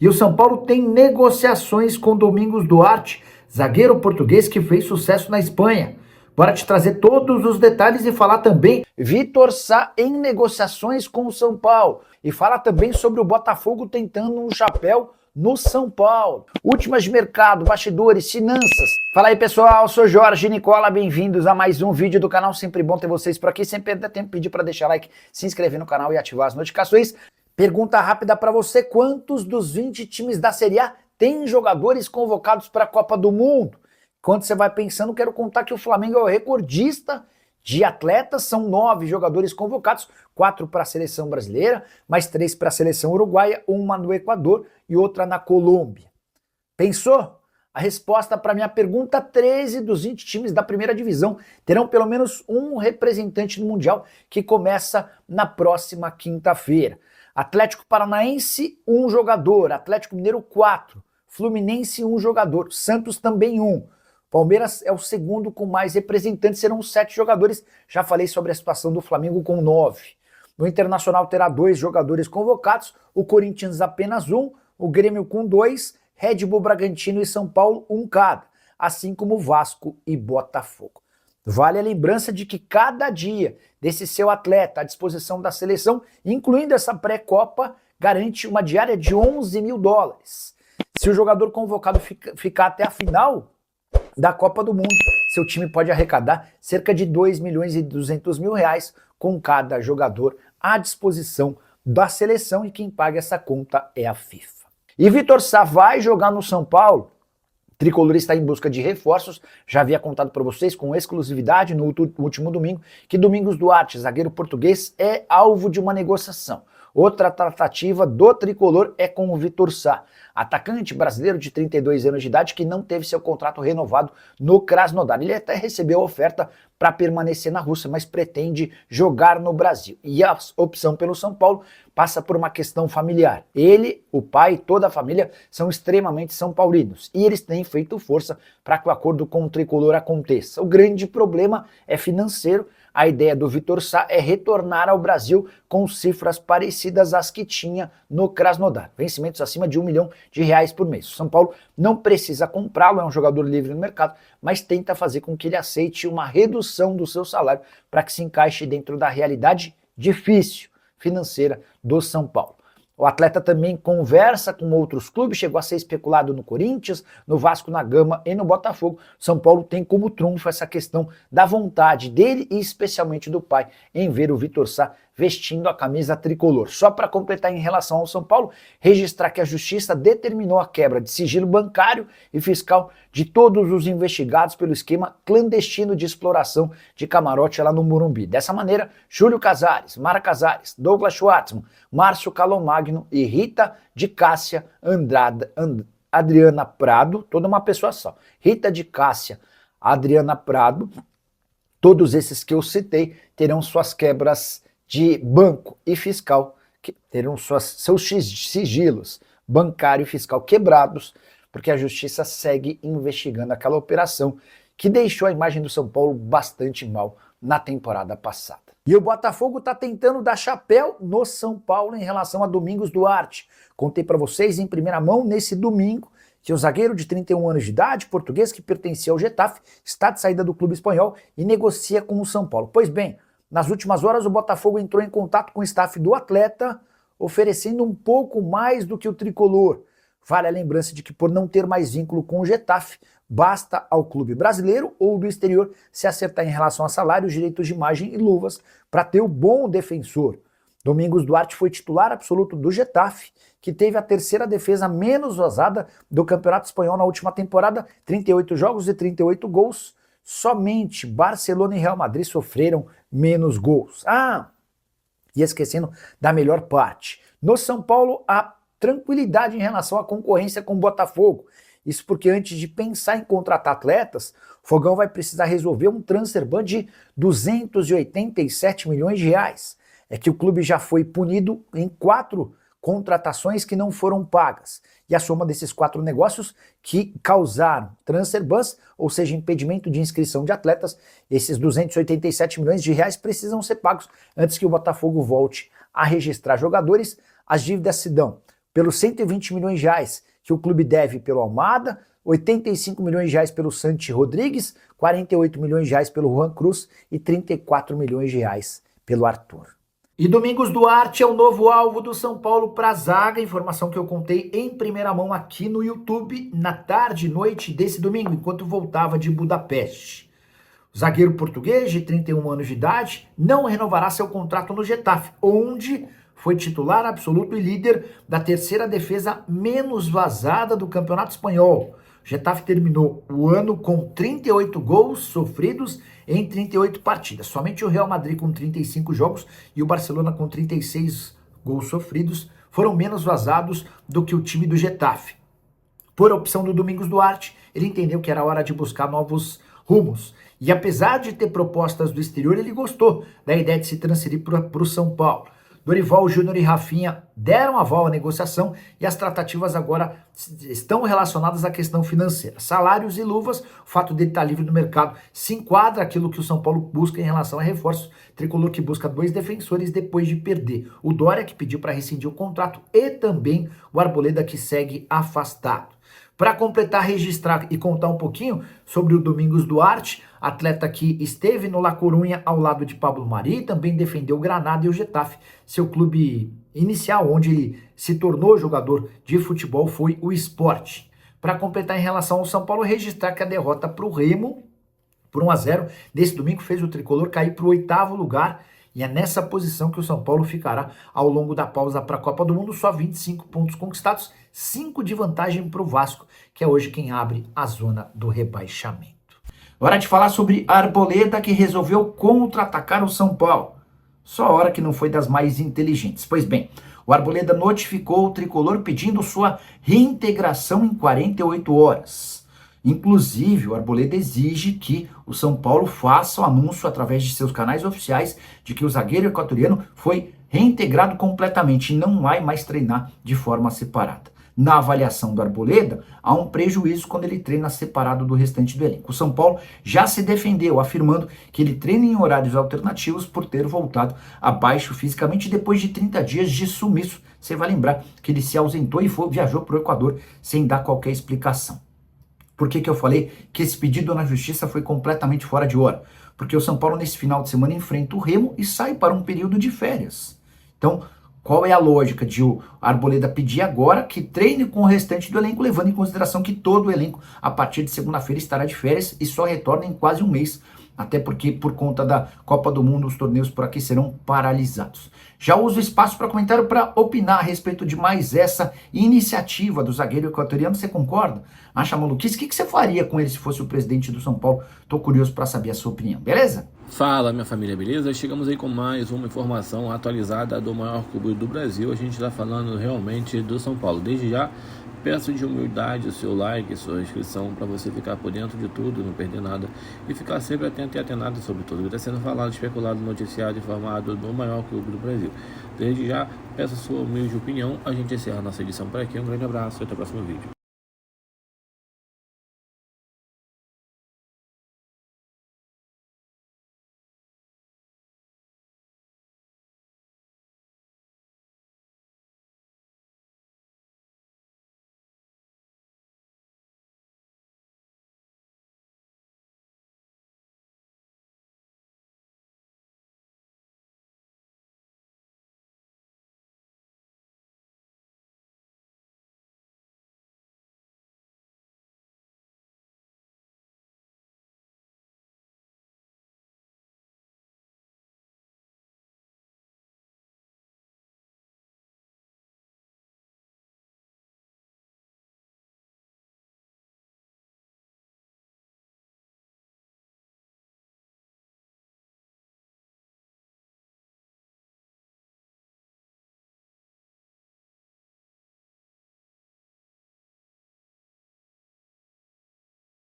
E o São Paulo tem negociações com Domingos Duarte, zagueiro português que fez sucesso na Espanha. Bora te trazer todos os detalhes e falar também Vitor Sá em negociações com o São Paulo. E fala também sobre o Botafogo tentando um chapéu no São Paulo. Últimas de mercado, bastidores, finanças. Fala aí, pessoal, eu sou Jorge Nicola, bem-vindos a mais um vídeo do canal. Sempre bom ter vocês por aqui. Sempre dá tempo de pedir para deixar like, se inscrever no canal e ativar as notificações. Pergunta rápida para você: quantos dos 20 times da Série A têm jogadores convocados para a Copa do Mundo? Enquanto você vai pensando, quero contar que o Flamengo é o recordista de atletas. São 9 jogadores convocados, 4 para a seleção brasileira, mais 3 para a seleção uruguaia, uma no Equador e outra na Colômbia. Pensou? A resposta para a minha pergunta: 13 dos 20 times da primeira divisão terão pelo menos um representante no Mundial, que começa na próxima quinta-feira. Atlético Paranaense, 1 jogador. Atlético Mineiro, 4. Fluminense, 1 jogador. Santos também 1. Palmeiras é o segundo com mais representantes, serão 7 jogadores. Já falei sobre a situação do Flamengo com 9. No Internacional terá 2 jogadores convocados, o Corinthians apenas 1, o Grêmio com 2, Red Bull Bragantino e São Paulo 1 cada, assim como Vasco e Botafogo. Vale a lembrança de que cada dia desse seu atleta à disposição da seleção, incluindo essa pré-copa, garante uma diária de $11 mil. Se o jogador convocado ficar até a final da Copa do Mundo, seu time pode arrecadar cerca de R$2.200.000 com cada jogador à disposição da seleção, e quem paga essa conta é a FIFA. E Vitor Sá vai jogar no São Paulo? O tricolor está em busca de reforços. Já havia contado para vocês com exclusividade no último domingo que Domingos Duarte, zagueiro português, é alvo de uma negociação. Outra tratativa do tricolor é com o Vitor Sá, atacante brasileiro de 32 anos de idade que não teve seu contrato renovado no Krasnodar. Ele até recebeu a oferta para permanecer na Rússia, mas pretende jogar no Brasil. E a opção pelo São Paulo passa por uma questão familiar. Ele, o pai e toda a família são extremamente são paulinos e eles têm feito força para que o acordo com o tricolor aconteça. O grande problema é financeiro. A ideia do Vitor Sá é retornar ao Brasil com cifras parecidas às que tinha no Krasnodar, vencimentos acima de R$1 milhão por mês. O São Paulo não precisa comprá-lo, é um jogador livre no mercado, mas tenta fazer com que ele aceite uma redução do seu salário para que se encaixe dentro da realidade difícil financeira do São Paulo. O atleta também conversa com outros clubes, chegou a ser especulado no Corinthians, no Vasco, na Gama e no Botafogo. São Paulo tem como trunfo essa questão da vontade dele e especialmente do pai em ver o Vitor Sá vestindo a camisa tricolor. Só para completar em relação ao São Paulo, registrar que a Justiça determinou a quebra de sigilo bancário e fiscal de todos os investigados pelo esquema clandestino de exploração de camarote lá no Morumbi. Dessa maneira, Júlio Casares, Mara Casares, Douglas Schwartzman, Márcio Calomagno e Rita de Cássia Adriana Prado, toda uma pessoa só. Rita de Cássia Adriana Prado, todos esses que eu citei terão suas quebras de banco e fiscal, que terão seus sigilos bancário e fiscal quebrados, porque a Justiça segue investigando aquela operação que deixou a imagem do São Paulo bastante mal na temporada passada. E o Botafogo está tentando dar chapéu no São Paulo em relação a Domingos Duarte. Contei para vocês em primeira mão nesse domingo que o zagueiro de 31 anos de idade, português que pertencia ao Getafe, está de saída do clube espanhol e negocia com o São Paulo. Pois bem, nas últimas horas o Botafogo entrou em contato com o staff do atleta, oferecendo um pouco mais do que o tricolor. Vale a lembrança de que, por não ter mais vínculo com o Getafe, basta ao clube brasileiro ou do exterior se acertar em relação a salários, direitos de imagem e luvas para ter o bom defensor. Domingos Duarte foi titular absoluto do Getafe, que teve a terceira defesa menos vazada do Campeonato Espanhol na última temporada, 38 jogos e 38 gols. Somente Barcelona e Real Madrid sofreram menos gols. E esquecendo da melhor parte. No São Paulo, há tranquilidade em relação à concorrência com o Botafogo. Isso porque antes de pensar em contratar atletas, o Fogão vai precisar resolver um transfer ban de R$287 milhões. É que o clube já foi punido em 4 contratações que não foram pagas. E a soma desses 4 negócios que causaram transfer bans, ou seja, impedimento de inscrição de atletas, esses R$287 milhões precisam ser pagos antes que o Botafogo volte a registrar jogadores. As dívidas se dão pelos 120 milhões de reais que o clube deve pelo Almada, 85 milhões de reais pelo Santi Rodrigues, 48 milhões de reais pelo Juan Cruz e 34 milhões de reais pelo Arthur. E Domingos Duarte é o novo alvo do São Paulo para a zaga, informação que eu contei em primeira mão aqui no YouTube na tarde e noite desse domingo, enquanto voltava de Budapeste. O zagueiro português de 31 anos de idade não renovará seu contrato no Getafe, onde foi titular absoluto e líder da terceira defesa menos vazada do Campeonato Espanhol. O Getafe terminou o ano com 38 gols sofridos em 38 partidas. Somente o Real Madrid com 35 jogos e o Barcelona com 36 gols sofridos foram menos vazados do que o time do Getafe. Por opção do Domingos Duarte, ele entendeu que era hora de buscar novos rumos. E apesar de ter propostas do exterior, ele gostou da ideia de se transferir para o São Paulo. Dorival Júnior e Rafinha deram aval à negociação e as tratativas agora estão relacionadas à questão financeira. Salários e luvas, o fato dele estar livre no mercado se enquadra aquilo que o São Paulo busca em relação a reforços. Tricolor que busca 2 defensores depois de perder o Dória, que pediu para rescindir o contrato, e também o Arboleda, que segue afastado. Para completar, registrar e contar um pouquinho sobre o Domingos Duarte, atleta que esteve no La Coruña ao lado de Pablo Mari, também defendeu o Granada e o Getafe. Seu clube inicial, onde ele se tornou jogador de futebol, foi o Sport. Para completar em relação ao São Paulo, registrar que a derrota para o Remo, por 1-0, nesse domingo fez o Tricolor cair para o 8º lugar. E é nessa posição que o São Paulo ficará ao longo da pausa para a Copa do Mundo, só 25 pontos conquistados, 5 de vantagem para o Vasco, que é hoje quem abre a zona do rebaixamento. Hora de falar sobre a Arboleda, que resolveu contra-atacar o São Paulo. Só hora que não foi das mais inteligentes. Pois bem, o Arboleda notificou o Tricolor pedindo sua reintegração em 48 horas. Inclusive, o Arboleda exige que o São Paulo faça o anúncio através de seus canais oficiais de que o zagueiro equatoriano foi reintegrado completamente e não vai mais treinar de forma separada. Na avaliação do Arboleda, há um prejuízo quando ele treina separado do restante do elenco. O São Paulo já se defendeu, afirmando que ele treina em horários alternativos por ter voltado abaixo fisicamente depois de 30 dias de sumiço. Você vai lembrar que ele se ausentou e viajou para o Equador sem dar qualquer explicação. Por que eu falei que esse pedido na justiça foi completamente fora de hora? Porque o São Paulo, nesse final de semana, enfrenta o Remo e sai para um período de férias. Então, qual é a lógica de o Arboleda pedir agora que treine com o restante do elenco, levando em consideração que todo o elenco, a partir de segunda-feira, estará de férias e só retorna em quase um mês, até porque, por conta da Copa do Mundo, os torneios por aqui serão paralisados. Já uso o espaço para comentário para opinar a respeito de mais essa iniciativa do zagueiro equatoriano. Você concorda? Acha maluquice? O que você faria com ele se fosse o presidente do São Paulo? Tô curioso para saber a sua opinião, beleza? Fala, minha família, beleza? Chegamos aí com mais uma informação atualizada do maior clube do Brasil. A gente está falando realmente do São Paulo. Desde já, peço de humildade o seu like, sua inscrição, para você ficar por dentro de tudo, não perder nada e ficar sempre atento e atenado sobre tudo que está sendo falado, especulado, noticiado, informado do maior clube do Brasil. Desde já, peço a sua humilde opinião. A gente encerra a nossa edição por aqui. Um grande abraço e até o próximo vídeo.